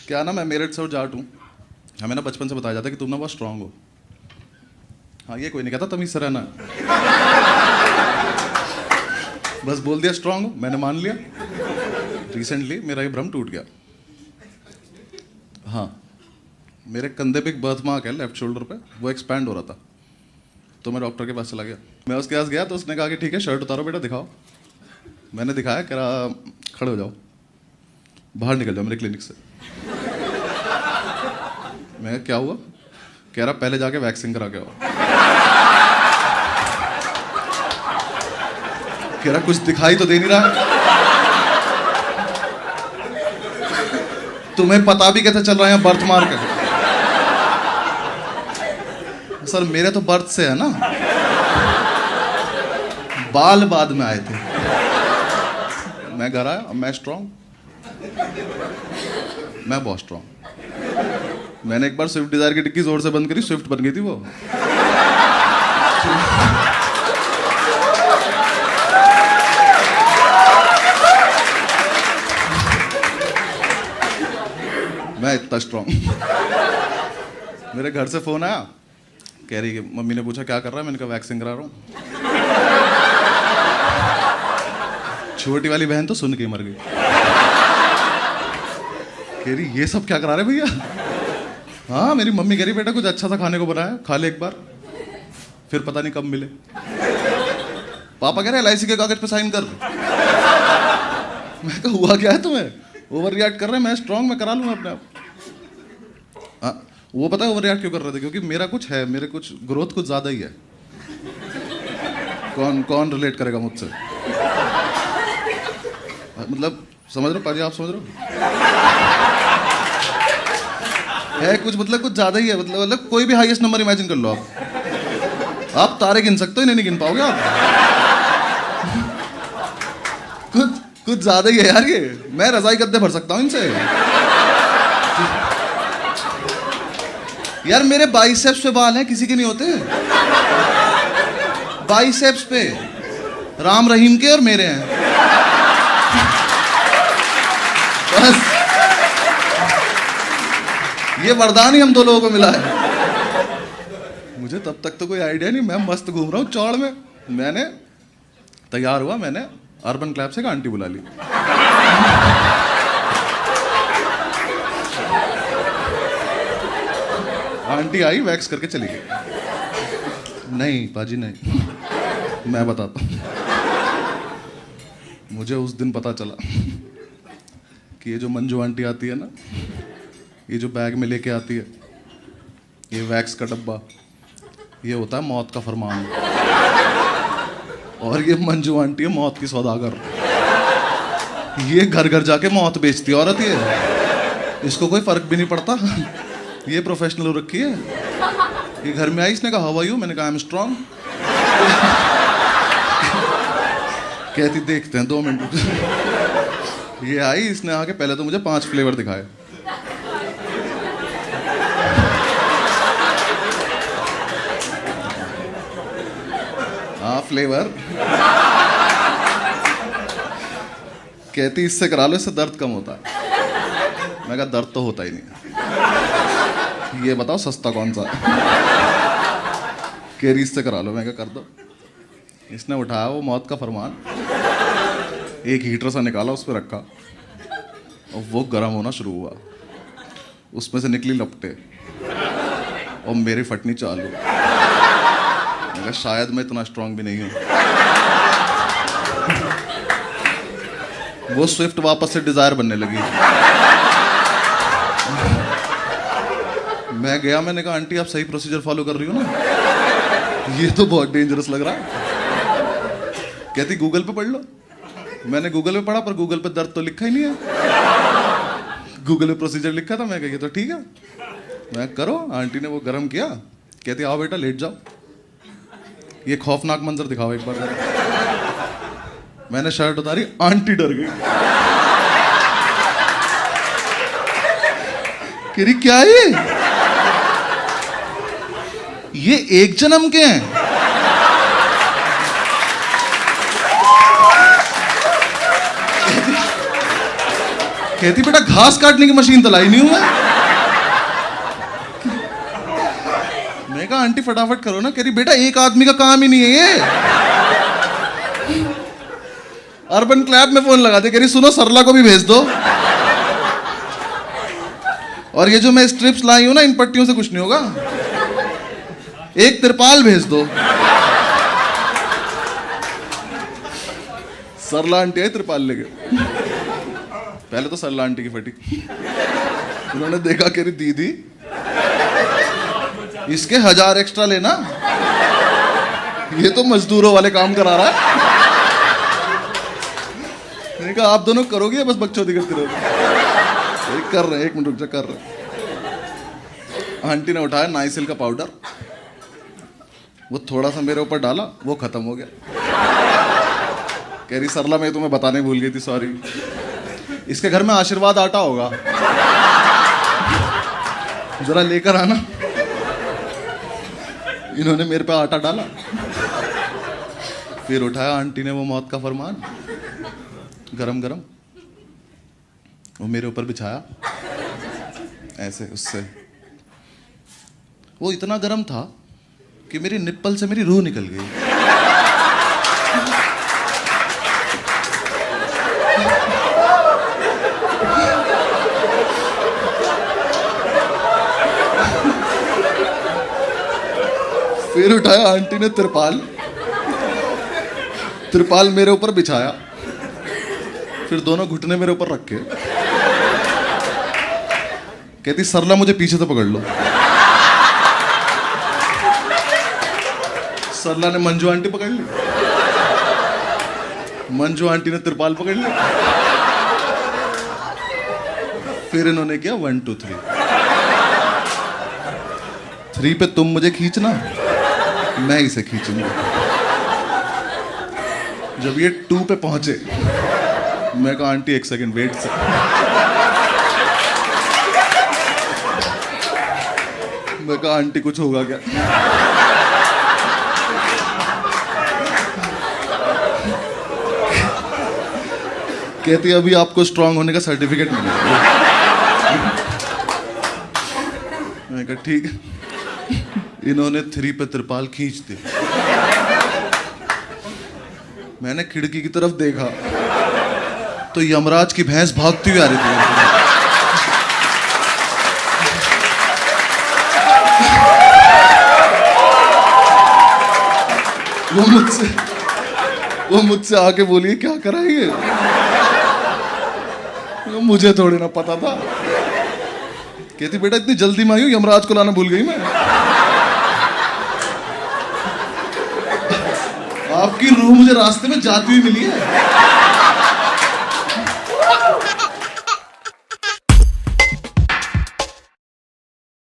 क्या ना, मैं मेरठ से और जाट हूँ। हमें ना बचपन से बताया जाता है कि तुम ना बहुत स्ट्रांग हो। हाँ, ये कोई नहीं कहता तमीज से रहना। बस बोल दिया स्ट्रांग हो, मैंने मान लिया। रिसेंटली मेरा ये भ्रम टूट गया। हाँ, मेरे कंधे पे एक बर्थ मार्क है लेफ्ट शोल्डर पे, वो एक्सपैंड हो रहा था। तो मैं डॉक्टर के पास चला गया। मैं उसके पास गया तो उसने कहा कि ठीक है शर्ट उतारो बेटा, दिखाओ। मैंने दिखाया, कह रहा खड़े हो जाओ, बाहर निकल जाओ मेरे क्लिनिक से। मैं क्या हुआ? कह रहा पहले जाके वैक्सीन करा के आओ। कह रहा कुछ दिखाई तो दे नहीं रहा। तुम्हें पता भी कैसे चल रहा है बर्थ मार्क है? सर मेरे तो बर्थ से है ना, बाल बाद में आए थे। मैं घर आया, मैं स्ट्रांग, मैं बहुत स्ट्रांग। मैंने एक बार स्विफ्ट डिजायर की डिक्की जोर से बंद करी, स्विफ्ट बन गई थी वो। मैं इतना स्ट्रांग। मेरे घर से फोन आया, कह रही कि मम्मी ने पूछा क्या कर रहा है, मैंने कहा वैक्सीन करा रहा हूँ। छोटी वाली बहन तो सुन के मर गई। कह रही ये सब क्या करा रहे भैया? हाँ, मेरी मम्मी कह रही बेटा कुछ अच्छा सा खाने को बनाया, खा ले एक बार, फिर पता नहीं कब मिले। पापा कह रहे LIC के कागज पे साइन कर। मैं कहा हुआ क्या है तुम्हें? ओवर रिएक्ट कर रहे हैं, मैं स्ट्रांग, मैं करा लूंगा अपने आप। हाँ, वो पता है ओवर रिएक्ट क्यों कर रहे थे? क्योंकि मेरा कुछ है, मेरे कुछ ग्रोथ कुछ ज्यादा ही है। कौन रिलेट करेगा मुझसे? मतलब समझ रहे हो पाजी, आप समझ रहे हो? है कुछ, मतलब कुछ ज्यादा ही है। मतलब कोई भी हाईएस्ट नंबर इमेजिन कर लो आप तारे गिन सकते हो, इन्हें नहीं गिन पाओगे आप। कुछ ज्यादा ही है यार ये। मैं रजाई गद्दे भर सकता हूँ इनसे। यार मेरे बाइसेप्स पे बाल हैं, किसी के नहीं होते। बाइसेप्स पे राम रहीम के और मेरे हैं। बस ये वरदान ही हम दो लोगों को मिला है। मुझे तब तक तो कोई आइडिया नहीं, मैं मस्त घूम रहा हूँ चौड़ में। मैंने तैयार हुआ, मैंने अर्बन क्लैब से एक आंटी बुला ली। आंटी आई, वैक्स करके चली गई। नहीं पाजी नहीं, मैं बताता हूँ। मुझे उस दिन पता चला कि ये जो मंजू आंटी आती है ना, ये जो बैग में लेके आती है, ये वैक्स का डब्बा, ये होता है मौत का फरमान। और ये मंजू आंटी है मौत की सौदागर। ये घर घर जाके मौत बेचती है औरत ये। इसको कोई फर्क भी नहीं पड़ता, ये प्रोफेशनल हो रखी है। ये घर में आई, इसने कहा हाउ आर यू, मैंने कहा आई एम स्ट्रांग। कहती देखते हैं 2 मिनट। ये आई, इसने आके पहले तो मुझे 5 फ्लेवर दिखाए। हाँ फ्लेवर। कहती इससे करा लो, इससे दर्द कम होता है। मैं कहा दर्द तो होता ही नहीं, ये बताओ सस्ता कौन सा है। कह रही इससे करा लो, मैं कहा कर दो। इसने उठाया वो मौत का फरमान, एक हीटर सा निकाला, उस पर रखा और वो गर्म होना शुरू हुआ। उसमें से निकली लपटे और मेरी फटनी चालू। मैं कहा शायद मैं इतना स्ट्रांग भी नहीं हूँ। वो स्विफ्ट वापस से डिजायर बनने लगी। मैं गया, मैंने कहा आंटी आप सही प्रोसीजर फॉलो कर रही हो ना? ये तो बहुत डेंजरस लग रहा है। कहती गूगल पे पढ़ लो। मैंने गूगल पे पढ़ा, पर गूगल पे दर्द तो लिखा ही नहीं है। गूगल पे प्रोसीजर लिखा था। मैं कहा ये तो ठीक है, मैं करो। आंटी ने वो गर्म किया, कहती आओ बेटा लेट जाओ, ये खौफनाक मंजर दिखाओ एक बार। मैंने शर्ट उतारी, आंटी डर गई। कह रही क्या ये 1 जन्म के हैं। कहती बेटा घास काटने की मशीन तो लाई नहीं हूं मैं कहा आंटी फटाफट करो ना। कह रही बेटा एक आदमी का काम ही नहीं है ये। अर्बन क्लैब में फोन लगा दे, कह रही सुनो सरला को भी भेज दो, और ये जो मैं स्ट्रिप्स लाई हूं ना इन पट्टियों से कुछ नहीं होगा, एक तिरपाल भेज दो। सरला आंटी आई तिरपाल लेके। पहले तो सरला आंटी की फटी, उन्होंने देखा, कह रही दीदी इसके 1000 एक्स्ट्रा लेना, ये तो मजदूरों वाले काम करा रहा है। मैंने कहा आप दोनों करोगे या बस बकचोदी करते रहोगे? कर रहे हैं, 1 मिनट रुक जा, कर रहे हैं। आंटी ने उठाया नाइसिल का पाउडर, वो थोड़ा सा मेरे ऊपर डाला, वो खत्म हो गया। कह रही सरला मैं तुम्हें बताने भूल गई थी, सॉरी। इसके घर में आशीर्वाद आटा होगा, जरा लेकर आना। इन्होंने मेरे पे आटा डाला, फिर उठाया आंटी ने वो मौत का फरमान, गरम गरम, वो मेरे ऊपर बिछाया ऐसे। उससे वो इतना गरम था कि मेरी निप्पल से मेरी रूह निकल गई। फिर उठाया आंटी ने त्रिपाल मेरे ऊपर बिछाया, फिर दोनों घुटने मेरे ऊपर रखे, कहती सरला मुझे पीछे से पकड़ लो। सरला ने मंजू आंटी पकड़ ली, मंजू आंटी ने त्रिपाल पकड़ ली, फिर इन्होंने किया 1 2 3। 3 पे तुम मुझे खींचना, मैं इसे खींचूंगा। जब ये 2 पे पहुंचे, मैं कहा आंटी 1 सेकंड वेट से। मैं कहा आंटी कुछ होगा क्या? कहती अभी आपको स्ट्रांग होने का सर्टिफिकेट मिलेगा। मैं कहा ठीक है। इन्होंने 3 पे त्रिपाल खींच दी। मैंने खिड़की की तरफ देखा तो यमराज की भैंस भागती हुई आ रही थी। वो मुझसे आके बोली क्या कराएंगे? मुझे थोड़ी ना पता था। कहती बेटा इतनी जल्दी में आई हूं, यमराज को लाना भूल गई मैं। आपकी रूह मुझे रास्ते में जाती हुई मिली है।